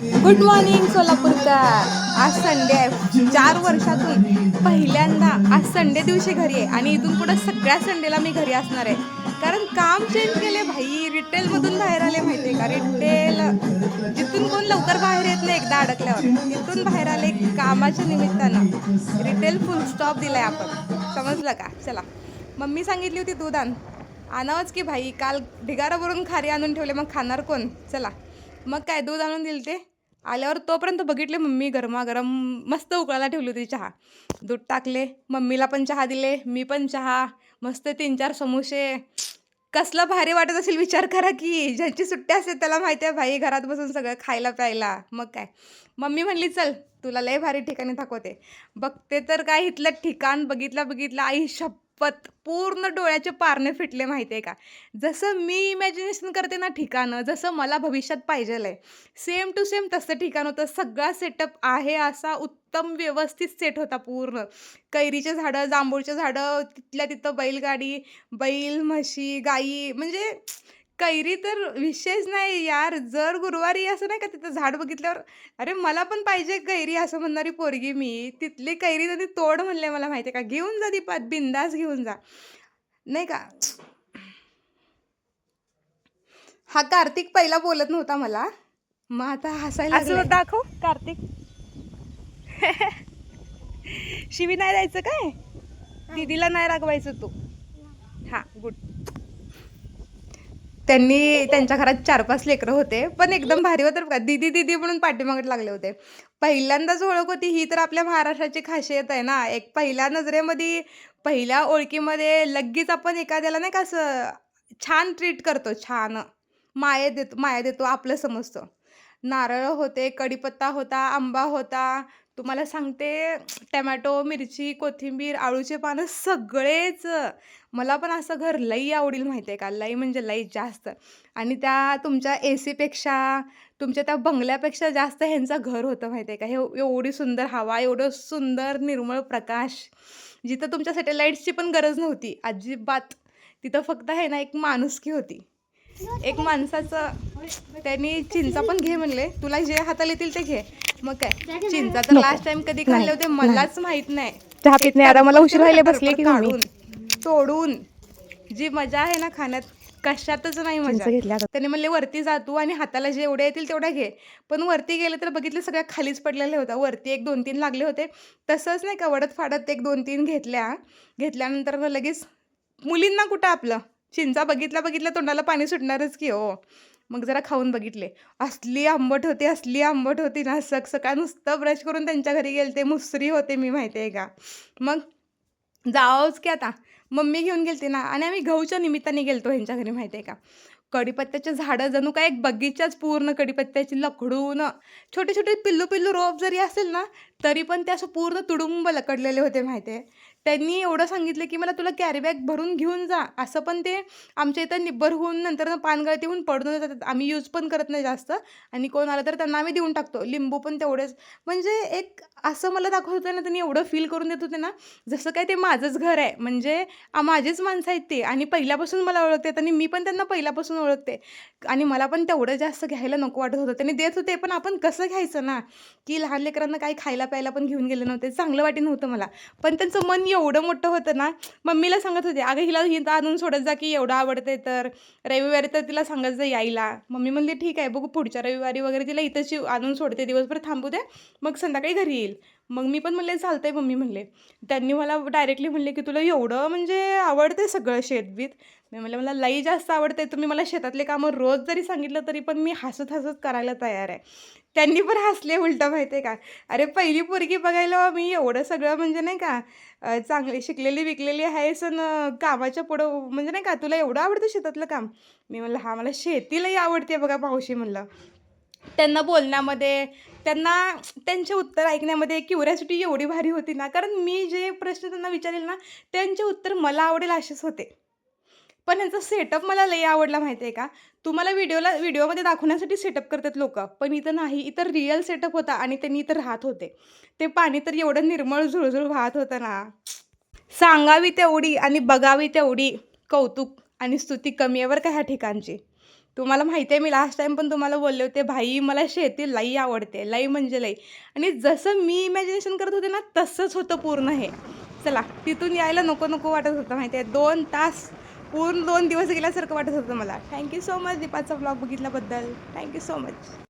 Good morning Solapurkar. आज Sunday आहे. 4 वर्षातून पहिल्यांदा आज संडे दिवशी घरी आहे आणि इथून पुढे सगळ्या संडेला मी घरी असणार आहे. कारण काम चेंज केले भाई. रिटेलमधून बाहेर आले माहिती आहे का. रिटेल जिथून कोण लवकर बाहेर येत नाही एकदा अडकल्यावर, तिथून बाहेर आले कामाच्या निमित्तानं. रिटेल फुल स्टॉप दिलाय आपण. समजलं का. चला, मम्मी सांगितली होती दूध आणावंच की भाई. काल ढिगारावरून खारी आणून ठेवले, मग खाणार कोण. चला, मग काय दूध आणून दिले. ते आल्यावर तोपर्यंत बघितले मम्मी गरमागरम मस्त उकळायला ठेवली होती चहा. दूध टाकले, मम्मीला पण चहा दिले, मी पण चहा. मस्त 3-4 समोसे. कसलं भारी वाटत असेल विचार करा की. ज्यांची सुट्टी असते त्याला माहिती आहे भाई, घरात बसून सगळं खायला प्यायला. मग काय, मम्मी म्हणली चल तुला लय भारी ठिकाणी दाखवते. बघते तर काय, इथलं ठिकाण बघितलं आई शपथ पूर्ण डोळ्याचे पारणे फिटले माहिती आहे का. जसं मी इमॅजिनेशन करते ना ठिकाणं, जसं मला भविष्यात पाहिजेल आहे, सेम टू सेम तसं ठिकाण होतं. सगळा सेटअप आहे असा उत्तम व्यवस्थित सेट होता पूर्ण. कैरीचे झाडं, जांभूळचे झाडं, तिथल्या तिथं बैलगाडी, बैल, म्हशी, गाई, म्हणजे कैरी तर विषयच नाही यार. जर गुरुवारी असं नाही का तिथं झाड बघितल्यावर अरे मला पण पाहिजे कैरी असं म्हणणारी पोरगी मी. तिथली कैरी त्यांनी तोड म्हणले मला माहिती आहे का. घेऊन जा दीपात, बिंदास घेऊन जा, नाही का. हा कार्तिक पहिला बोलत नव्हता मला, मग आता हसायला असं लागलाय. दाखव कार्तिक. शिवी नाही द्यायचं काय, दीदीला नाही रागवायचं तू. हा गुड. त्यांनी त्यांच्या घरात 4-5 लेकरं होते, पण एकदम भारी होतं का. दीदी दीदी म्हणून पाठीमागत लागले होते. पहिल्यांदाच ओळख होती ही, तर आपल्या महाराष्ट्राची खासियत आहे ना. एक पहिल्या नजरेमध्ये, पहिल्या ओळखीमध्ये लगेच आपण एखाद्याला नाही का असं छान ट्रीट करतो. छान माया देतो आपलं समजतो. नारळ होते, कढीपत्ता होता, आंबा होता, तुम्हाला सांगते टमॅटो, मिरची, कोथिंबीर, आळूचे पानं सगळेच. मला पण असं घर लई आवडेल माहिती आहे का. लई म्हणजे लई जास्त. आणि त्या तुमच्या ए सीपेक्षा, तुमच्या त्या बंगल्यापेक्षा जास्त ह्यांचं घर होतं माहिती आहे का. हे एवढी सुंदर हवा, एवढं सुंदर निर्मळ प्रकाश, जिथं तुमच्या सॅटेलाईट्सची पण गरज नव्हती अजिबात. तिथं फक्त आहे ना एक माणुसकी होती. एक माणसाचं, त्यांनी चिंचा पण घे म्हणले, तुला जे हाताला येतील ते घे. मग काय, चिंचा तर लास्ट टाइम कधी खाल्ले होते मलाच माहित नाही. चहा पित नाही आता, मला उशीर व्हायला बसले की मम्मी. काढून तोडून जी मजा आहे ना खाण्यात, कशातच नाही मजा. घेतल्या त्याने म्हणले वरती जा तू आणि हाताला जे एवढे येतील तेवढ्या घे. पण वरती गेले तर बघितले सगळ्या खालीच पडलेल्या होत्या. वरती 1-2-3 लागले होते. तसंच नाही का वडत फाडत 1-2-3 घेतल्यानंतर लगेच मुलींना कुठं आपलं चिंचा बघितल्या तोंडाला पाणी सुटणारच की हो. मग जरा खाऊन बघितले, असली आंबट होती ना. सकाळ नुसतं ब्रश करून त्यांच्या घरी गेलते, मुसरी होते मी माहिती आहे का. मग जावंच की आता, मम्मी घेऊन गेलती ना. आणि आम्ही गहूच्या निमित्ताने गेलतो ह्यांच्या घरी माहिती आहे का. कढीपत्त्याचे झाडं जणू काय एक बगीचाच पूर्ण कढीपत्त्याची लखडून. छोटे छोटे पिल्लू पिल्लू रोप जरी असेल ना, तरी पण ते असं पूर्ण तुडुंब लकडलेले होते माहिती आहे. त्यांनी एवढं सांगितलं की मला तुला कॅरी बॅग भरून घेऊन जा असं, पण ते आमच्या इथं निब्बर होऊन नंतर पानगळती होऊन पडून जातात. आम्ही यूज पण करत नाही जास्त, आणि कोण आलं तर त्यांना आम्ही देऊन टाकतो. लिंबू पण तेवढेच. म्हणजे एक असं मला दाखवत होतं ना, त्यांनी एवढं फील करून देत होते ना, जसं काय ते माझंच घर आहे. म्हणजे माझीच माणसं आहेत ते, आणि पहिल्यापासून मला ओळखतात आणि मी पण त्यांना पहिल्यापासून ओळखते. आणि मला पण तेवढं जास्त घ्यायला नको वाटत होतं. त्यांनी देत होते, पण आपण कसं घ्यायचं ना, की लहान लेकरांना काही खायला प्यायला पण घेऊन गेले नव्हते. चांगलं वाटत नव्हतं मला. पण त्यांचं मन एवढं मोठं होतं ना. मम्मीला सांगत होते, अगं हिला हिथं आणून सोडत जा की एवढं आवडते तर. रविवारी तर तिला सांगत जा यायला. मम्मी म्हणली ठीक आहे, बघू पुढच्या रविवारी वगैरे तिला इथंच आणून सोडते, दिवसभर थांबू दे, मग संध्याकाळी घरी येईल. मग मी पण म्हणले चालतंय मम्मी म्हणले. त्यांनी मला डायरेक्टली म्हणले की तुला एवढं म्हणजे आवडते सगळं शेतबीत. मी म्हणलं मला लई जास्त आवडते. तुम्ही मला शेतातले कामं रोज जरी सांगितलं तरी पण मी हसत हसत करायला तयार आहे. त्यांनी पण हसले उलटं माहिती आहे का. अरे पहिली पोरगी बघायला मी एवढं सगळं म्हणजे नाही का, चांगली शिकलेली विकलेली आहेस आणि कामाच्या पुढं म्हणजे नाही का, तुला एवढं आवडतं शेतातलं काम. मी म्हणलं हा मला शेतीलाही आवडते बघा मावशी म्हणलं. त्यांना बोलण्यामध्ये, त्यांना त्यांचे उत्तर ऐकण्यामध्ये क्युरियासिटी एवढी भारी होती ना. कारण मी जे प्रश्न त्यांना विचारेल ना, त्यांचे उत्तर मला आवडेल असेच होते. पण ह्यांचा सेटअप मला लई आवडला माहिती आहे का. तुम्हाला व्हिडिओमध्ये दाखवण्यासाठी सेटअप करतात लोकं, पण इथं नाही. इथं रिअल सेटअप होता आणि त्यांनी इथं राहत होते. ते पाणी तर एवढं निर्मळ झुळझुळ वाहत होतं ना, सांगावी तेवढी आणि बघावी तेवढी. कौतुक आणि स्तुती कमी आहे बरं का ह्या ठिकाणची. तुम्हाला माहिती आहे मी लास्ट टाईम पण तुम्हाला बोलले होते, भाई मला शेती लई आवडते, लई म्हणजे लई. आणि जसं मी इमॅजिनेशन करत होते ना, तसंच होतं पूर्ण हे. चला, तिथून यायला नको नको वाटत होतं माहिती आहे. 2 तास, पूर्ण 2 दिवस गेल्यासारखं वाटत होतं मला. थँक सो मच दीपाचा व्लॉग बघितल्याबद्दल. Thank so much.